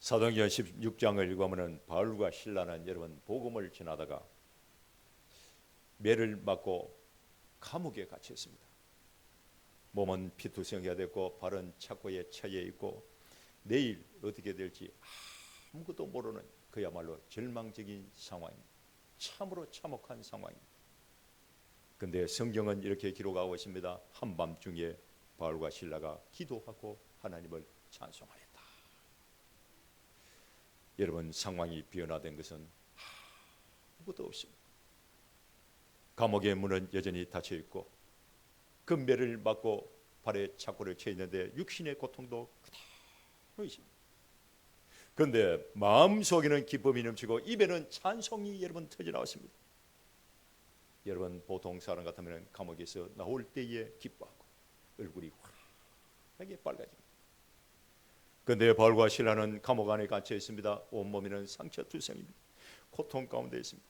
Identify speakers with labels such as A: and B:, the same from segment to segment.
A: 사도행전 16장을 읽으면 바울과 실라는 여러분 복음을 전하다가 매를 맞고 감옥에 갇혀 있습니다. 몸은 피투성이가 됐고 발은 착고에 처해 있고 내일 어떻게 될지 아무것도 모르는 그야말로 절망적인 상황입니다. 참으로 참혹한 상황입니다. 그런데 성경은 이렇게 기록하고 있습니다. 한밤중에 바울과 실라가 기도하고 하나님을 찬송하였다. 여러분, 상황이 변화된 것은 아무것도 없습니다. 감옥의 문은 여전히 닫혀 있고 금배를 맞고 발에 착고를 쳐 있는데 육신의 고통도 그대로 있습니다. 그런데 마음속에는 기쁨이 넘치고 입에는 찬송이 여러분 터져 나왔습니다. 여러분, 보통 사람 같으면 감옥에서 나올 때에 기뻐하고 얼굴이 환하게 빨개집니다. 그런데 바울과 실라는 감옥 안에 갇혀 있습니다. 온몸에는 상처 투성입니다. 고통 가운데 있습니다.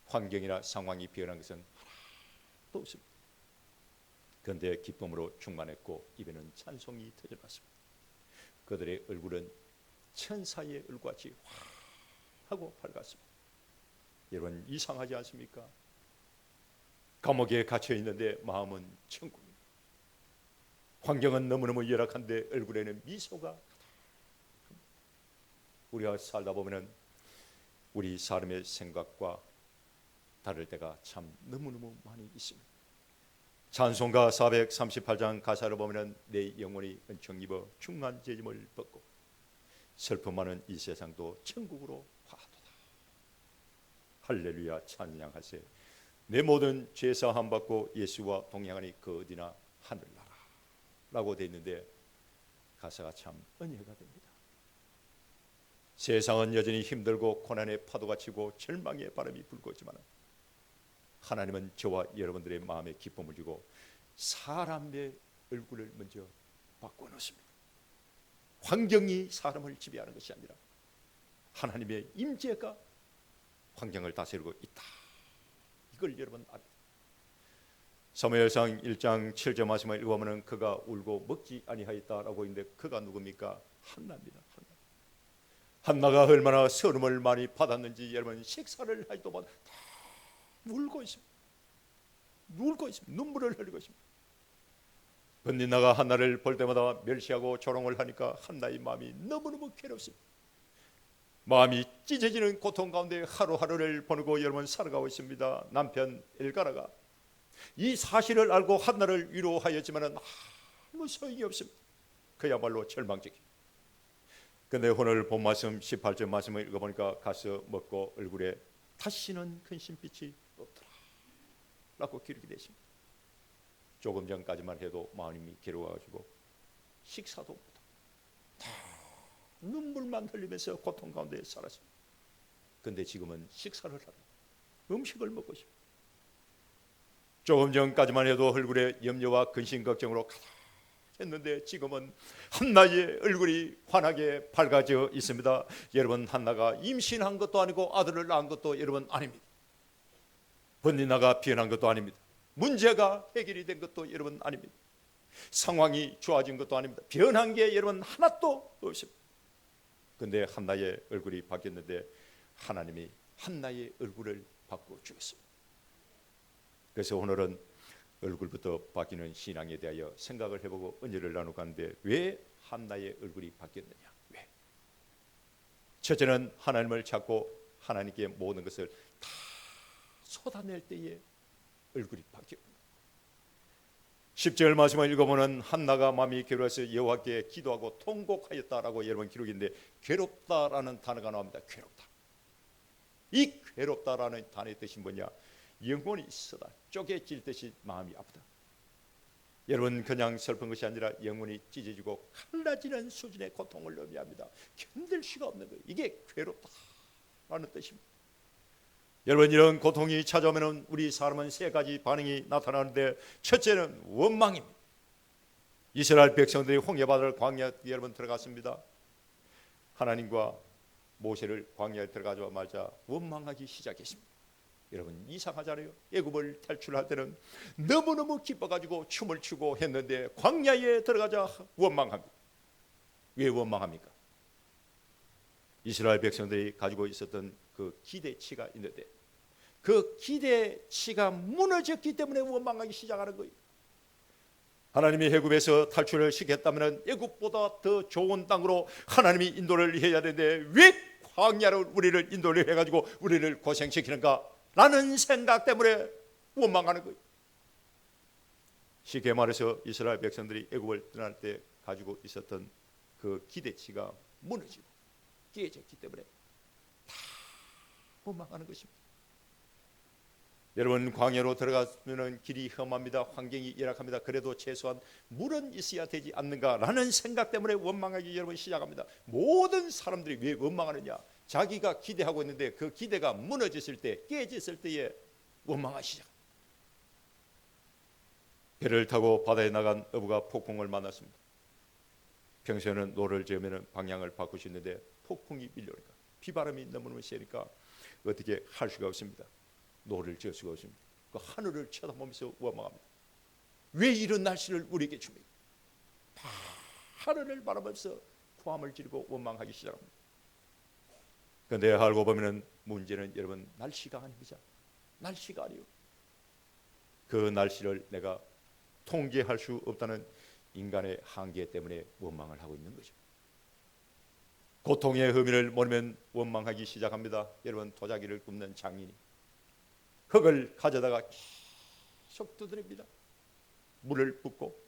A: 환경이나 상황이 변한 것은 하나도 없습니다. 그런데 기쁨으로 충만했고 입에는 찬송이 터져났습니다. 그들의 얼굴은 천사의 얼굴같이 화하고 밝았습니다. 여러분, 이상하지 않습니까? 감옥에 갇혀 있는데 마음은 천국입니다. 환경은 너무너무 열악한데 얼굴에는 미소가 가득합니다. 우리가 살다 보면 우리 사람의 생각과 다를 때가 참 너무너무 많이 있습니다. 찬송가 438장 가사를 보면 내 영혼이 은총 입어 중한 죄짐을 벗고 슬픔 많은 이 세상도 천국으로 화도다. 할렐루야, 찬양하세. 내 모든 죄 사함 받고 예수와 동행하니 그 어디나 하늘나라 라고 되어 있는데 가사가 참 은혜가 됩니다. 세상은 여전히 힘들고 고난의 파도가 치고 절망의 바람이 불고 있지만 하나님은 저와 여러분들의 마음에 기쁨을 주고 사람의 얼굴을 먼저 바꿔놓습니다. 환경이 사람을 지배하는 것이 아니라 하나님의 임재가 환경을 다스리고 있다. 이걸 여러분 압니다. 사무엘상 1장 7절 말씀을 읽어보면 그가 울고 먹지 아니하였다라고 있는데 그가 누굽니까? 한나입니다. 한나가 얼마나 서름을 많이 받았는지 여러분 식사를 할 때마다 다 울고 있습니다. 울고 있습니다. 눈물을 흘리고 있습니다. 번니나가 한나를 볼 때마다 멸시하고 조롱을 하니까 한나의 마음이 너무너무 괴롭습니다. 마음이 찢어지는 고통 가운데 하루하루를 보내고 여러분 살아가고 있습니다. 남편 엘가라가 이 사실을 알고 한나를 위로하였지만 아무 소용이 없습니다. 그야말로 절망적입니다. 그런데 오늘 본 말씀 18절 말씀을 읽어보니까 가서 먹고 얼굴에 다시는 근심빛이 없더라 라고 기록이 되십니다. 조금 전까지만 해도 마음이 괴로워가지고 식사도 못하고 다 눈물만 흘리면서 고통 가운데 살았습니다. 그런데 지금은 식사를 하고 음식을 먹고 있습니다. 조금 전까지만 해도 얼굴에 염려와 근심 걱정으로 가득했는데 지금은 한나의 얼굴이 환하게 밝아져 있습니다. 여러분, 한나가 임신한 것도 아니고 아들을 낳은 것도 여러분 아닙니다. 번니나가 변한 것도 아닙니다. 문제가 해결이 된 것도 여러분 아닙니다. 상황이 좋아진 것도 아닙니다. 변한 게 여러분 하나도 없습니다. 그런데 한나의 얼굴이 바뀌었는데 하나님이 한나의 얼굴을 바꿔주겠습니다. 그래서 오늘은 얼굴부터 바뀌는 신앙에 대하여 생각을 해보고 은혜를 나누고 하는데 왜 한나의 얼굴이 바뀌었느냐? 왜? 첫째는 하나님을 찾고 하나님께 모든 것을 다 쏟아낼 때에 얼굴이 바뀌었습니다. 10절 말씀을 읽어보면 한나가 마음이 괴로워서 여호와께 기도하고 통곡하였다라고 여러분 기록인데 괴롭다라는 단어가 나옵니다. 괴롭다. 이 괴롭다라는 단어의 뜻이 뭐냐? 영혼이 쓰다 쪼개질 듯이 마음이 아프다. 여러분, 그냥 슬픈 것이 아니라 영혼이 찢어지고 갈라지는 수준의 고통을 의미합니다. 견딜 수가 없는 거예요. 이게 괴롭다라는 뜻입니다. 여러분, 이런 고통이 찾아오면 우리 사람은 세 가지 반응이 나타나는데 첫째는 원망입니다. 이스라엘 백성들이 홍해바다를 광야에 여러분 들어갔습니다. 하나님과 모세를 광야에 들어가자마자 원망하기 시작했습니다. 여러분, 이상하잖아요. 애굽을 탈출할 때는 너무너무 기뻐가지고 춤을 추고 했는데 광야에 들어가자 원망합니다. 왜 원망합니까? 이스라엘 백성들이 가지고 있었던 그 기대치가 있는데 그 기대치가 무너졌기 때문에 원망하기 시작하는 거예요. 하나님이 애굽에서 탈출을 시켰다면 애굽보다 더 좋은 땅으로 하나님이 인도를 해야 되는데 왜 광야로 우리를 인도를 해가지고 우리를 고생시키는가 라는 생각 때문에 원망하는 거예요. 쉽게 말해서 이스라엘 백성들이 애굽을 떠날 때 가지고 있었던 그 기대치가 무너지고 깨졌기 때문에 다 원망하는 것입니다. 여러분, 광야로 들어가면 길이 험합니다. 환경이 열악합니다. 그래도 최소한 물은 있어야 되지 않는가라는 생각 때문에 원망하기 여러분 시작합니다. 모든 사람들이 왜 원망하느냐? 자기가 기대하고 있는데 그 기대가 무너졌을 때, 깨졌을 때에 원망하기 시작합니다. 배를 타고 바다에 나간 어부가 폭풍을 만났습니다. 평소에는 노를 지으면 방향을 바꿀 수 있는데 폭풍이 밀려오니까 비바람이 너무너무 세니까 어떻게 할 수가 없습니다. 노를 지을 수가 없습니다. 그 하늘을 쳐다보면서 원망합니다. 왜 이런 날씨를 우리에게 줍니까? 하늘을 바라보면서 고함을 지르고 원망하기 시작합니다. 그런데 알고 보면 문제는 여러분 날씨가 아닙니다. 날씨가 아니요. 그 날씨를 내가 통제할 수 없다는 인간의 한계 때문에 원망을 하고 있는 거죠. 고통의 의미를 모르면 원망하기 시작합니다. 여러분, 도자기를 굽는 장인이 흙을 가져다가 계속 두드립니다. 물을 붓고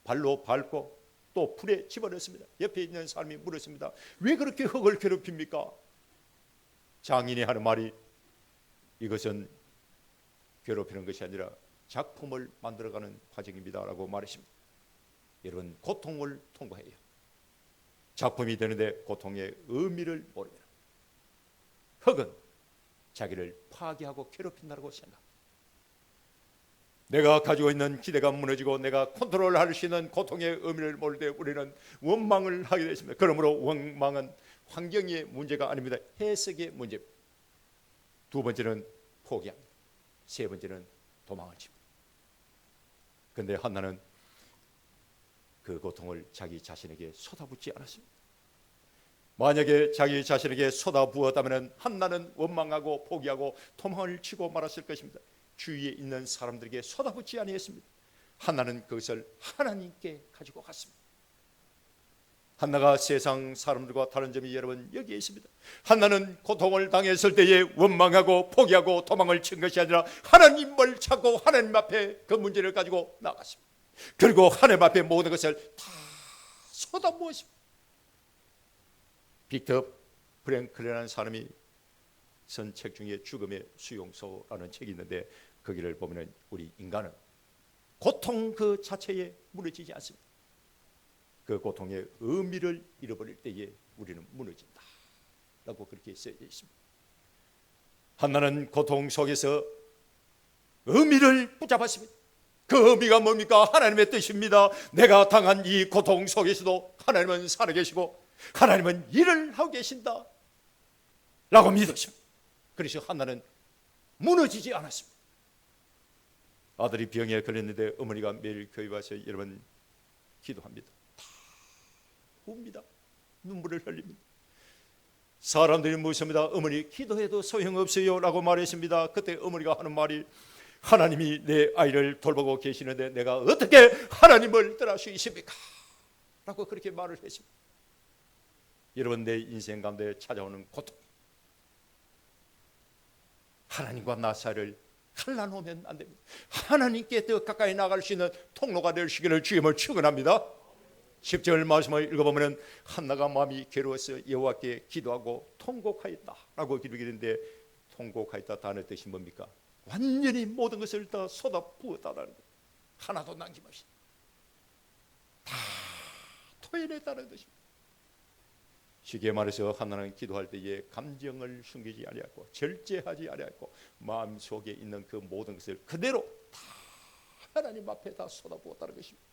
A: 발로 밟고 또 불에 집어넣습니다. 옆에 있는 사람이 물었습니다. 왜 그렇게 흙을 괴롭힙니까? 장인이 하는 말이 이것은 괴롭히는 것이 아니라 작품을 만들어가는 과정입니다 라고 말했습니다. 여러분, 고통을 통과해요. 작품이 되는데 고통의 의미를 모르면 흙은 자기를 파괴하고 괴롭힌다고 생각합니다. 내가 가지고 있는 기대가 무너지고 내가 컨트롤할 수 있는 고통의 의미를 모를 때 우리는 원망을 하게 되십니다. 그러므로 원망은 환경의 문제가 아닙니다. 해석의 문제입니다. 두 번째는 포기합니다. 세 번째는 도망을 칩니다. 그런데 한나는 그 고통을 자기 자신에게 쏟아붓지 않았습니다. 만약에 자기 자신에게 쏟아부었다면 한나는 원망하고 포기하고 도망을 치고 말았을 것입니다. 주위에 있는 사람들에게 쏟아붓지 아니했습니다. 한나는 그것을 하나님께 가지고 갔습니다. 한나가 세상 사람들과 다른 점이 여러분 여기에 있습니다. 한나는 고통을 당했을 때에 원망하고 포기하고 도망을 친 것이 아니라 하나님을 찾고 하나님 앞에 그 문제를 가지고 나갔습니다. 그리고 하나님 앞에 모든 것을 다 쏟아부었습니다. 빅터 프랭클이라는 사람이 쓴 책 중에 죽음의 수용소라는 책이 있는데 거기를 보면 우리 인간은 고통 그 자체에 무너지지 않습니다. 그 고통의 의미를 잃어버릴 때에 우리는 무너진다 라고 그렇게 쓰여 있습니다. 한나는 고통 속에서 의미를 붙잡았습니다. 그 의미가 뭡니까? 하나님의 뜻입니다. 내가 당한 이 고통 속에서도 하나님은 살아계시고 하나님은 일을 하고 계신다 라고 믿었습니다. 그래서 한나는 무너지지 않았습니다. 아들이 병에 걸렸는데 어머니가 매일 교회 와서 여러분 기도합니다. 다 웁니다. 눈물을 흘립니다. 사람들이 묻습니다. 어머니 기도해도 소용없어요 라고 말했습니다. 그때 어머니가 하는 말이 하나님이 내 아이를 돌보고 계시는데 내가 어떻게 하나님을 떠날 수 있습니까? 라고 그렇게 말을 했습니다. 여러분, 내 인생 가운데 찾아오는 고통, 하나님과 나 사이를 갈라놓으면 안 됩니다. 하나님께 더 가까이 나갈 수 있는 통로가 되시기를 주님을 축원합니다. 10절 말씀을 읽어보면 한나가 마음이 괴로워서 여호와께 기도하고 통곡하였다라고 기록했는데 통곡하였다 단어의 뜻이 뭡니까? 완전히 모든 것을 다 쏟아부었다는 거예요. 하나도 남김없이 다 토해냈다는 것입니다. 쉽게 말해서 한나는 기도할 때에 감정을 숨기지 아니하고 절제하지 아니하고 마음속에 있는 그 모든 것을 그대로 다 하나님 앞에 다 쏟아부었다는 것입니다.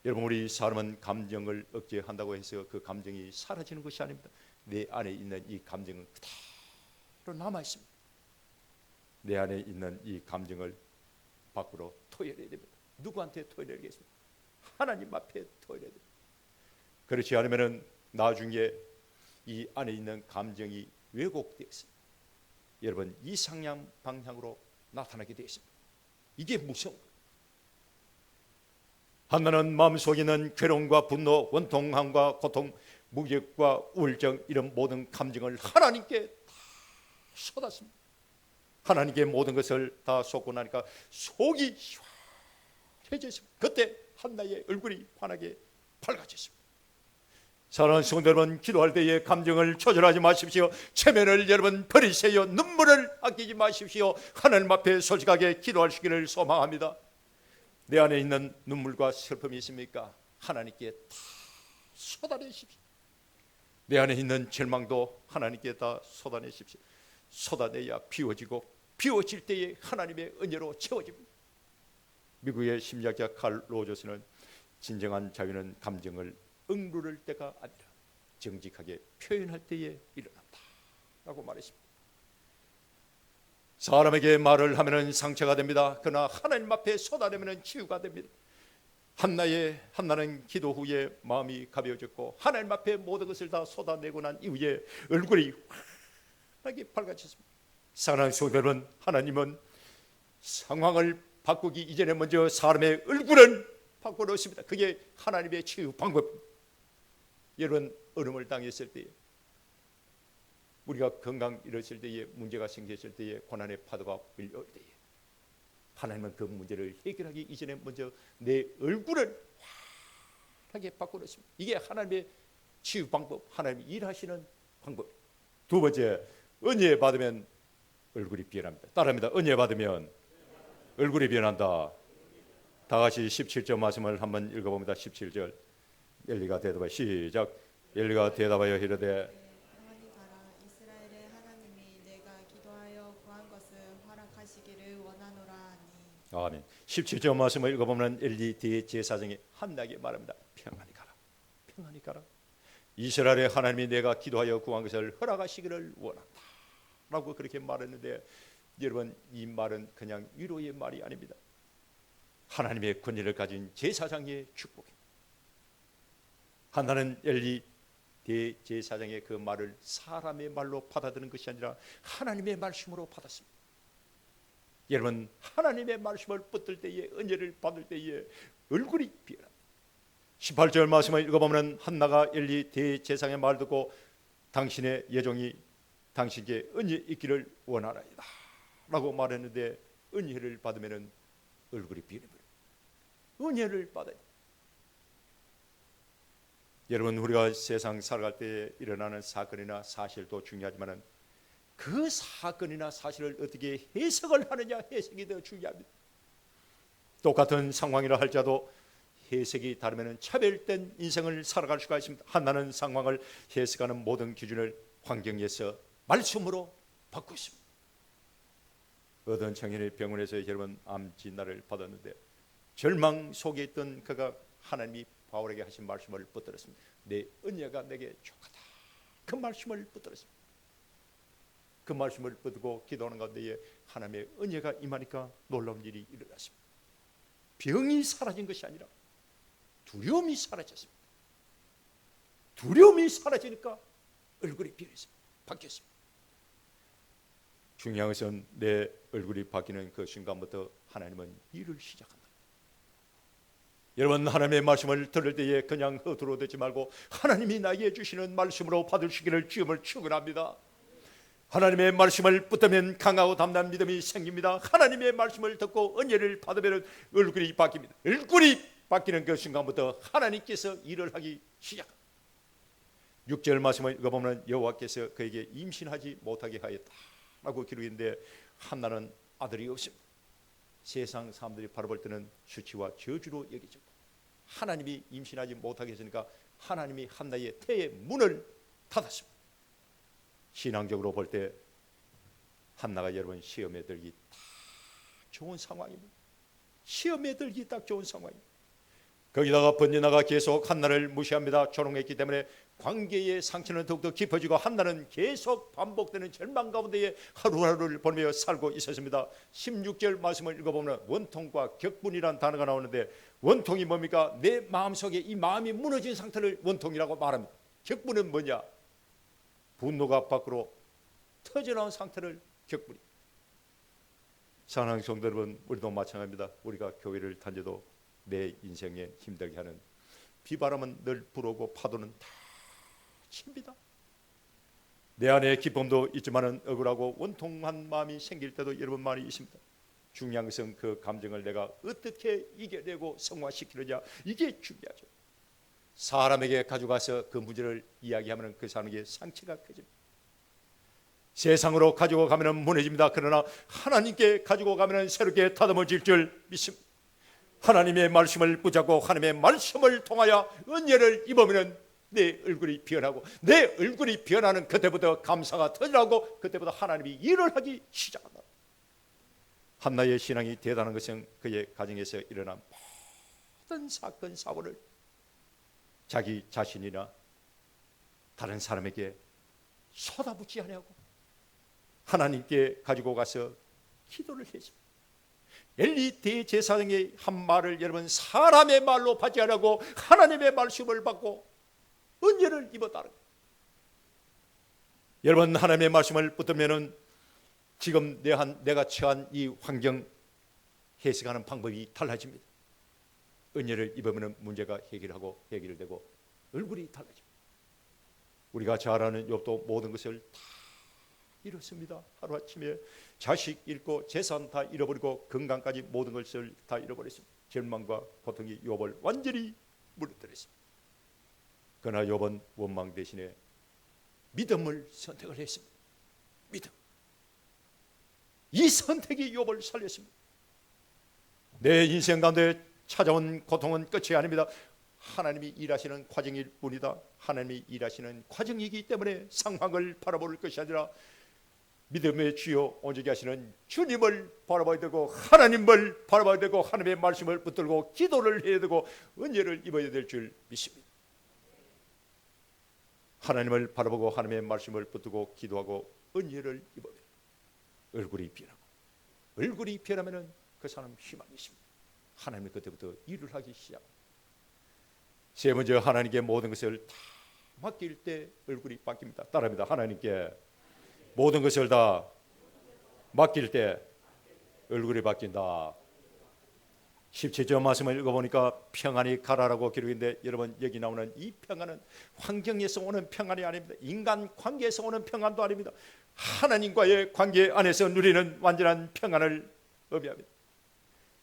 A: 여러분, 우리 사람은 감정을 억제한다고 해서 그 감정이 사라지는 것이 아닙니다. 내 안에 있는 이 감정은 그대로 남아 있습니다. 내 안에 있는 이 감정을 밖으로 토해내야 됩니다. 누구한테 토해내겠습니까? 하나님 앞에 토해내야 됩니다. 그렇지 않으면 나중에 이 안에 있는 감정이 왜곡되었습니다. 여러분 이상향 방향으로 나타나게 되었습니다. 이게 무서운 거예요. 한나는 마음속에 있는 괴로움과 분노, 원통함과 고통, 무력과 우울증 이런 모든 감정을 하나님께 다 쏟았습니다. 하나님께 모든 것을 다 쏟고 나니까 속이 시원해졌습니다. 그때 한나의 얼굴이 환하게 밝아졌습니다. 사랑하는 성도 여러분, 기도할 때에 감정을 조절하지 마십시오. 체면을 여러분 버리세요. 눈물을 아끼지 마십시오. 하나님 앞에 솔직하게 기도하시기를 소망합니다. 내 안에 있는 눈물과 슬픔이 있습니까? 하나님께 다 쏟아내십시오. 내 안에 있는 절망도 하나님께 다 쏟아내십시오. 쏟아내야 비워지고 비워질 때에 하나님의 은혜로 채워집니다. 미국의 심리학자 칼 로저스는 진정한 자유는 감정을 억누를 때가 아니라 정직하게 표현할 때에 일어난다 라고 말했습니다. 사람에게 말을 하면 상처가 됩니다. 그러나 하나님 앞에 쏟아내면 치유가 됩니다. 한나는 기도 후에 마음이 가벼워졌고 하나님 앞에 모든 것을 다 쏟아내고 난 이후에 얼굴이 환하게 밝아졌습니다. 사랑하는 성도 여러분, 하나님은 상황을 바꾸기 이전에 먼저 사람의 얼굴을 바꿔놓습니다. 그게 하나님의 치유 방법입니다. 여러분 어려움을 당했을 때에, 우리가 건강 잃었을 때에, 문제가 생겼을 때에, 고난의 파도가 밀려올 때에 하나님은 그 문제를 해결하기 이전에 먼저 내 얼굴을 환하게 바꿔놓습니다. 이게 하나님의 치유 방법, 하나님이 일하시는 방법. 두 번째, 은혜 받으면 얼굴이 변합니다. 따라합니다. 은혜 받으면 얼굴이 변한다. 다 같이 17절 말씀을 한번 읽어봅니다. 17절. 엘리가 대답하여 시작. 엘리가 대답하여 이르되
B: 평안히 가라. 이스라엘의 하나님이 내가 기도하여 구한 것을 허락하시기를 원하노라 하니.
A: 아멘. 17절 말씀을 읽어보면 엘리 대제사장이 한나에게 말합니다. 평안히 가라. 평안히 가라. 이스라엘의 하나님이 내가 기도하여 구한 것을 허락하시기를 원한다 라고 그렇게 말했는데, 여러분 이 말은 그냥 위로의 말이 아닙니다. 하나님의 권위를 가진 제사장의 축복입니다. 한나는 엘리 대제사장의 그 말을 사람의 말로 받아들인 것이 아니라 하나님의 말씀으로 받았습니다. 여러분 하나님의 말씀을 붙들 때에, 은혜를 받을 때에 얼굴이 변합니다. 18절 말씀을 읽어보면 한나가 엘리 대제사장의 말 듣고 당신의 예종이 당신께 은혜 있기를 원하나이다 라고 말했는데, 은혜를 받으면 얼굴이 변해버립니다. 은혜를 받아야 돼요. 여러분 우리가 세상 살아갈 때 일어나는 사건이나 사실도 중요하지만 그 사건이나 사실을 어떻게 해석을 하느냐, 해석이 더 중요합니다. 똑같은 상황이라 할지라도 해석이 다르면 차별된 인생을 살아갈 수가 있습니다. 한나는 상황을 해석하는 모든 기준을 환경에서 말씀으로 바꾸고 있습니다. 어떤 청년이 병원에서 여러분 암 진단을 받았는데 절망 속에 있던 그가 하나님이 바울에게 하신 말씀을 붙들었습니다. 내 은혜가 내게 족하다. 그 말씀을 붙들었습니다. 그 말씀을 붙들고 기도하는 가운데에 하나님의 은혜가 임하니까 놀라운 일이 일어났습니다. 병이 사라진 것이 아니라 두려움이 사라졌습니다. 두려움이 사라지니까 얼굴이 변했습니다. 바뀌었습니다. 중요한 것은 내 얼굴이 바뀌는 그 순간부터 하나님은 일을 시작한다. 여러분 하나님의 말씀을 들을 때에 그냥 허투루 듣지 말고 하나님이 나에게 주시는 말씀으로 받으시기를 주님을 축원합니다. 하나님의 말씀을 붙들면 강하고 담대한 믿음이 생깁니다. 하나님의 말씀을 듣고 은혜를 받으면 얼굴이 바뀝니다. 얼굴이 바뀌는 그 순간부터 하나님께서 일을 하기 시작합니다. 6절 말씀을 읽어보면 여호와께서 그에게 임신하지 못하게 하였다라고 기록했는데, 한나는 아들이 없습니다. 세상 사람들이 바라볼 때는 수치와 저주로 여기죠. 하나님이 임신하지 못하게 했으니까 하나님이 한나의 태의 문을 닫았습니다. 신앙적으로 볼 때 한나가 여러분 시험에 들기 딱 좋은 상황입니다. 시험에 들기 딱 좋은 상황입니다. 거기다가 번지나가 계속 한나를 무시합니다. 조롱했기 때문에 관계의 상처는 더욱더 깊어지고 한나는 계속 반복되는 절망 가운데에 하루하루를 보내며 살고 있었습니다. 16절 말씀을 읽어보면 원통과 격분이라는 단어가 나오는데, 원통이 뭡니까? 내 마음속에 이 마음이 무너진 상태를 원통이라고 말합니다. 격분은 뭐냐? 분노가 밖으로 터져나온 상태를 겪으니, 사랑하는 성도 여러분, 우리도 마찬가지입니다. 우리가 교회를 다녀도 내 인생에 힘들게 하는 비바람은 늘 불어오고 파도는 다 칩니다. 내 안에 기쁨도 있지만은 억울하고 원통한 마음이 생길 때도 여러분 많이 있습니다. 중요한 것은 그 감정을 내가 어떻게 이겨내고 성화시키느냐, 이게 중요하죠. 사람에게 가져가서 그 문제를 이야기하면 그 사람에게 상처가 커집니다. 세상으로 가지고 가면 무너집니다. 그러나 하나님께 가지고 가면 새롭게 다듬어질 줄 믿습니다. 하나님의 말씀을 붙잡고 하나님의 말씀을 통하여 은혜를 입으면 내 얼굴이 변하고, 내 얼굴이 변하는 그때부터 감사가 터지고, 그때부터 하나님이 일을 하기 시작한다. 한나의 신앙이 대단한 것은 그의 가정에서 일어난 모든 사건 사고를 자기 자신이나 다른 사람에게 쏟아붓지 않냐고 하나님께 가지고 가서 기도를 했습니다. 엘리 대제사장의 한 말을 여러분 사람의 말로 받지 않고 하나님의 말씀을 받고 은혜를 입었다는 거예요. 여러분, 하나님의 말씀을 붙들면은 지금 내가 처한 이 환경 해석하는 방법이 달라집니다. 은혜를 입으면 문제가 해결되고 얼굴이 달라집니다. 우리가 잘 아는 욥도 모든 것을 다 잃었습니다. 하루아침에 자식 잃고 재산 다 잃어버리고 건강까지 모든 것을 다 잃어버렸습니다. 절망과 고통이 욥을 완전히 무너뜨렸습니다. 그러나 욥은 원망 대신에 믿음을 선택을 했습니다. 믿음. 이 선택이 욥을 살렸습니다. 내 인생 가운데 찾아온 고통은 끝이 아닙니다. 하나님이 일하시는 과정일 뿐이다. 하나님이 일하시는 과정이기 때문에 상황을 바라볼 것이 아니라 믿음의 주요 온전히 하시는 주님을 바라봐야 되고, 하나님을 바라봐야 되고, 하나님의 말씀을 붙들고 기도를 해야 되고 은혜를 입어야 될 줄 믿습니다. 하나님을 바라보고 하나님의 말씀을 붙들고 기도하고 은혜를 입으면 얼굴이 변하고, 얼굴이 변하면 그 사람 희망이 있습니다. 하나님이 그때부터 일을 하기 시작합니다. 세 번째, 하나님께 모든 것을 다 맡길 때 얼굴이 바뀝니다. 따라합니다. 하나님께 모든 것을 다 맡길 때 얼굴이 바뀐다. 17절 말씀을 읽어보니까 평안이 가라라고 기록인데, 여러분 여기 나오는 이 평안은 환경에서 오는 평안이 아닙니다. 인간 관계에서 오는 평안도 아닙니다. 하나님과의 관계 안에서 누리는 완전한 평안을 의미합니다.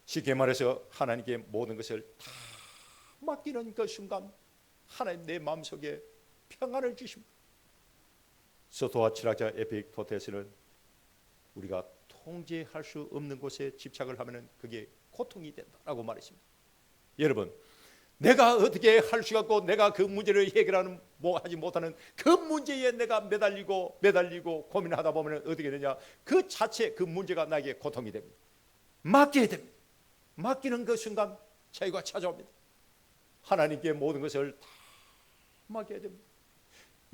A: 쉽게 말해서 하나님께 모든 것을 다 맡기는 그 순간 하나님 내 마음속에 평안을 주십니다. 스토아 철학자 에픽토테스는 우리가 통제할 수 없는 곳에 집착을 하면 그게 고통이 된다라고 말했습니다. 여러분, 내가 어떻게 할 수가 없고 내가 그 문제를 해결하는 하지 못하는 그 문제에 내가 매달리고 고민하다 보면 어떻게 되냐? 그 자체 그 문제가 나에게 고통이 됩니다. 맡겨야 됩니다. 맡기는 그 순간 자유가 찾아옵니다. 하나님께 모든 것을 다 맡겨야 됩니다.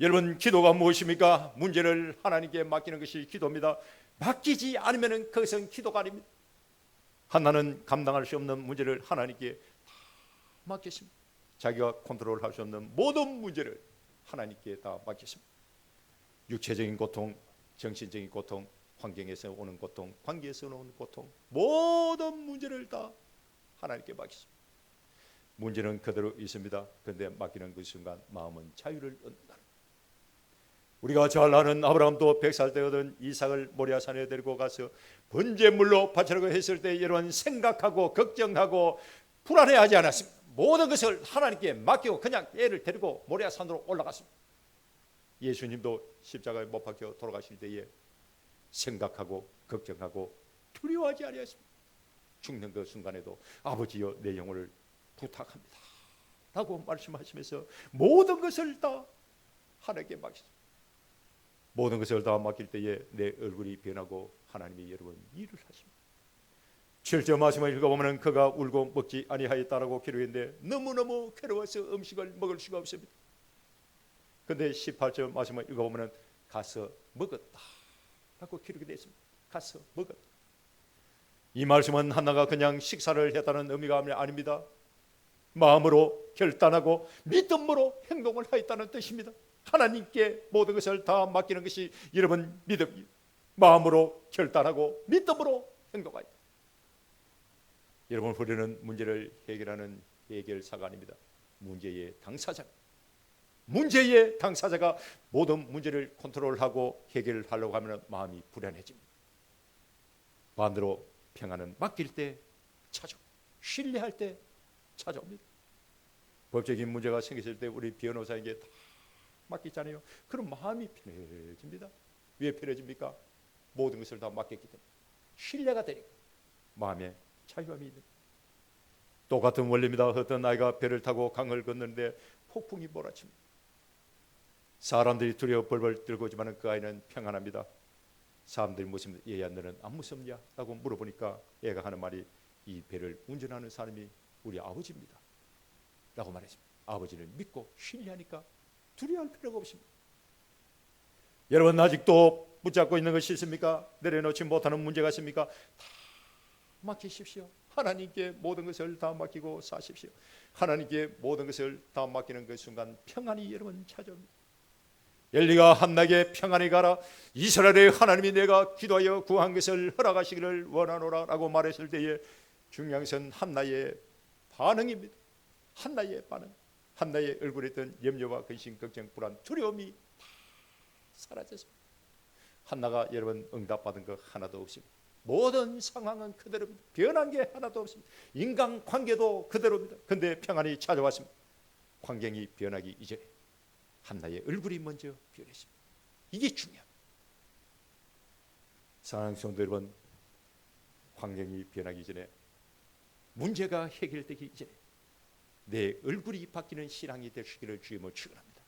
A: 여러분, 기도가 무엇입니까? 문제를 하나님께 맡기는 것이 기도입니다. 맡기지 않으면 그것은 기도가 아닙니다. 한나는 감당할 수 없는 문제를 하나님께 다 맡겼습니다. 자기가 컨트롤할 수 없는 모든 문제를 하나님께 다 맡겼습니다. 육체적인 고통, 정신적인 고통, 환경에서 오는 고통, 관계에서 오는 고통, 모든 문제를 다 하나님께 맡겼습니다. 문제는 그대로 있습니다. 그런데 맡기는 그 순간 마음은 자유를 얻는다. 우리가 잘 아는 아브라함도 100살 되거든 이삭을 모리아산에 데리고 가서 번제물로 바치려고 했을 때 여러분 생각하고 걱정하고 불안해하지 않았습니다. 모든 것을 하나님께 맡기고 그냥 애를 데리고 모리아산으로 올라갔습니다. 예수님도 십자가에 못 박혀 돌아가실 때에 생각하고 걱정하고 두려워하지 않았습니다. 죽는 그 순간에도 아버지여 내 영혼을 부탁합니다 라고 말씀하시면서 모든 것을 다 하나님께 맡겼습니다. 모든 것을 다 맡길 때에 내 얼굴이 변하고 하나님이 여러분 일을 하십니다. 7절 말씀을 읽어보면 그가 울고 먹지 아니하였다라고 기록했는데 너무너무 괴로워서 음식을 먹을 수가 없습니다. 그런데 18절 말씀을 읽어보면 가서 먹었다 라고 기록이 되어 있습니다. 가서 먹었다. 이 말씀은 한나가 그냥 식사를 했다는 의미가 아닙니다. 마음으로 결단하고 믿음으로 행동을 하였다는 뜻입니다. 하나님께 모든 것을 다 맡기는 것이 여러분 믿음, 마음으로 결단하고 믿음으로 행동하여 여러분 우리는 문제를 해결하는 해결사가 아닙니다. 문제의 당사자. 문제의 당사자가 모든 문제를 컨트롤하고 해결하려고 하면 마음이 불안해집니다. 반대로 평안은 맡길 때 찾아옵니다. 신뢰할 때 찾아옵니다. 법적인 문제가 생겼을 때 우리 변호사에게 다 맡기잖아요. 그럼 마음이 편해집니다. 왜 편해집니까? 모든 것을 다 맡겼기 때문에 신뢰가 되니까 마음에 자유함이 있는. 똑같은 원리입니다. 어떤 아이가 배를 타고 강을 건너는데 폭풍이 몰아칩니다. 사람들이 두려워 벌벌 떨고지만 그 아이는 평안합니다. 사람들이 묻습니다. 얘야 너는 안 무섭냐? 라고 물어보니까 애가 하는 말이 이 배를 운전하는 사람이 우리 아버지입니다 라고 말했습니다. 아버지를 믿고 신뢰하니까 두려워할 필요가 없습니다. 여러분 아직도 붙잡고 있는 것이 있습니까? 내려놓지 못하는 문제가 있습니까? 다 맡기십시오. 하나님께 모든 것을 다 맡기고 사십시오. 하나님께 모든 것을 다 맡기는 그 순간 평안이 여러분 찾아옵니다. 엘리가 한나에게 평안히 가라. 이스라엘의 하나님이 내가 기도하여 구한 것을 허락하시기를 원하노라 라고 말했을 때에 중요한 것은 한나의 반응입니다. 한나의 반응. 한나의 얼굴에 있던 염려와 근심, 걱정, 불안, 두려움이 다 사라졌습니다. 한나가 여러분 응답받은 거 하나도 없습니다. 모든 상황은 그대로입니다. 변한 게 하나도 없습니다. 인간관계도 그대로입니다. 그런데 평안이 찾아왔습니다. 환경이 변하기 이전에 한나의 얼굴이 먼저 변했습니다. 이게 중요합니다. 사랑하는 성도 여러분, 환경이 변하기 전에 문제가 해결되기 이전에 내 얼굴이 바뀌는 신앙이 되시기를 주님을 축원합니다.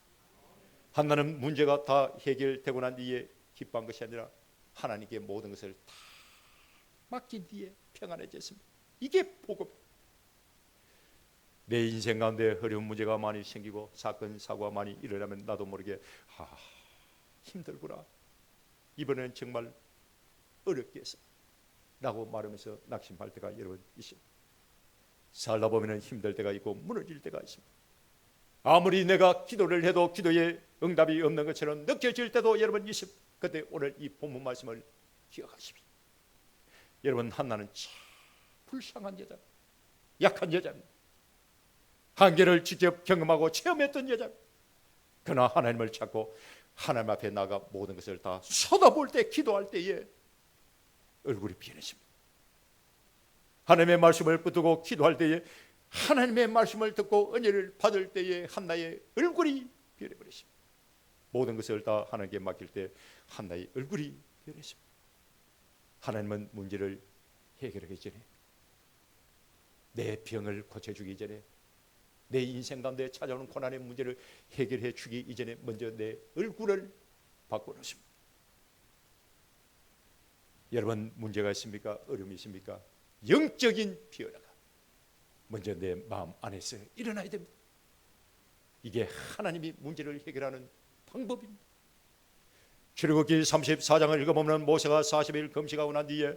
A: 한나는 문제가 다 해결되고 난 뒤에 기뻐한 것이 아니라 하나님께 모든 것을 다 맡긴 뒤에 평안해졌습니다. 이게 복음입니다. 내 인생 가운데 어려운 문제가 많이 생기고 사건 사고가 많이 일어나면 나도 모르게 힘들구나, 이번엔 정말 어렵겠어 라고 말하면서 낙심할 때가 여러분 있습니다. 살다 보면 힘들 때가 있고 무너질 때가 있습니다. 아무리 내가 기도를 해도 기도에 응답이 없는 것처럼 느껴질 때도 여러분 있습니다. 그때 오늘 이 본문 말씀을 기억하십시오. 여러분 한나는 참 불쌍한 여자, 약한 여자입니다. 한계를 직접 경험하고 체험했던 여자입니다. 그러나 하나님을 찾고 하나님 앞에 나가 모든 것을 다 쏟아볼 때, 기도할 때에 얼굴이 변했습니다. 하나님의 말씀을 붙들고 기도할 때에, 하나님의 말씀을 듣고 은혜를 받을 때에 한나의 얼굴이 변해버렸습니다. 모든 것을 다 하나님께 맡길 때 한나의 얼굴이 변했습니다. 하나님은 문제를 해결하기 전에, 내 병을 고쳐주기 전에, 내 인생 가운데 찾아오는 고난의 문제를 해결해 주기 이전에 먼저 내 얼굴을 바꿔놓습니다. 여러분 문제가 있습니까? 어려움이 있습니까? 영적인 변화가 먼저 내 마음 안에서 일어나야 됩니다. 이게 하나님이 문제를 해결하는 방법입니다. 출애굽기 34장을 읽어보면 모세가 40일 금식하고 난 뒤에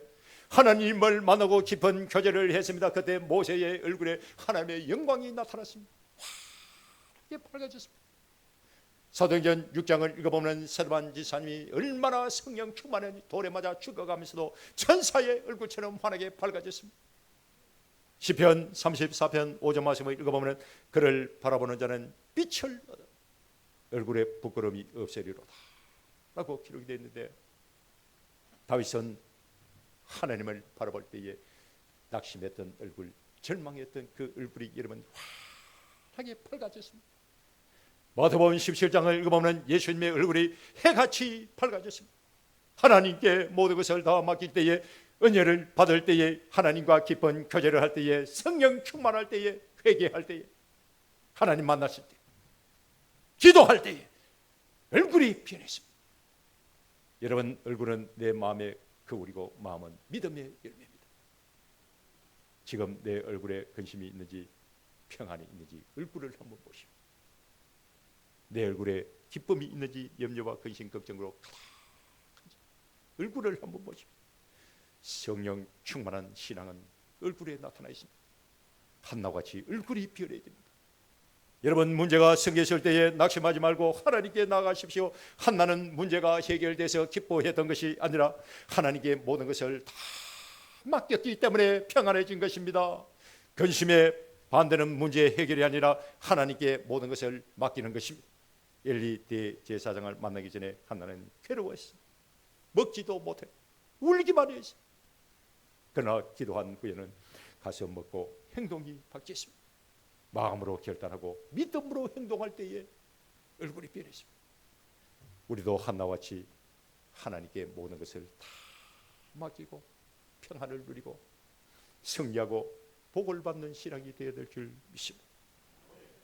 A: 하나님을 만나고 깊은 교제를 했습니다. 그때 모세의 얼굴에 하나님의 영광이 나타났습니다. 화하게 밝아졌습니다. 사도행전 6장을 읽어보면 세르반 지사님이 얼마나 성령 충만한 돌에 맞아 죽어가면서도 천사의 얼굴처럼 환하게 밝아졌습니다. 시편 34편 5절 말씀을 읽어보면 그를 바라보는 자는 빛을 얻어 얼굴에 부끄러움이 없애리로다 라고 기록이 되어 있는데, 다윗은 하나님을 바라볼 때에 낙심했던 얼굴, 절망했던 그 얼굴이 여러분 환하게 밝아졌습니다. 마태복음 17장을 읽어보면 예수님의 얼굴이 해같이 밝아졌습니다. 하나님께 모든 것을 다 맡길 때에, 은혜를 받을 때에, 하나님과 깊은 교제를 할 때에, 성령 충만할 때에, 회개할 때에, 하나님 만났을 때, 기도할 때에 얼굴이 변했습니다. 여러분 얼굴은 내 마음의 거울이고 마음은 믿음의 열매입니다. 지금 내 얼굴에 근심이 있는지 평안이 있는지 얼굴을 한번 보시오. 내 얼굴에 기쁨이 있는지 염려와 근심 걱정으로 가득한지 얼굴을 한번 보시오. 성령 충만한 신앙은 얼굴에 나타나 있습니다. 한나같이 얼굴이 변해야 됩니다. 여러분, 문제가 생겼을 때에 낙심하지 말고 하나님께 나가십시오. 한나는 문제가 해결돼서 기뻐했던 것이 아니라 하나님께 모든 것을 다 맡겼기 때문에 평안해진 것입니다. 근심에 반대는 문제 해결이 아니라 하나님께 모든 것을 맡기는 것입니다. 엘리 대제사장을 만나기 전에 한나는 괴로워했어. 먹지도 못해 울기만 했어. 그러나 기도한 후에는 가서 먹고 행동이 바뀌었습니다. 마음으로 결단하고 믿음으로 행동할 때에 얼굴이 변했습니다. 우리도 한나와 같이 하나님께 모든 것을 다 맡기고 평안을 누리고 승리하고 복을 받는 신앙이 되어야 될 줄 믿습니다.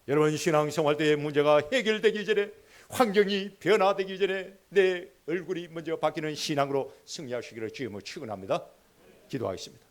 A: 여러분, 신앙생활 때의 문제가 해결되기 전에, 환경이 변화되기 전에 내 얼굴이 먼저 바뀌는 신앙으로 승리하시기를 주님을 축원합니다. 기도하겠습니다.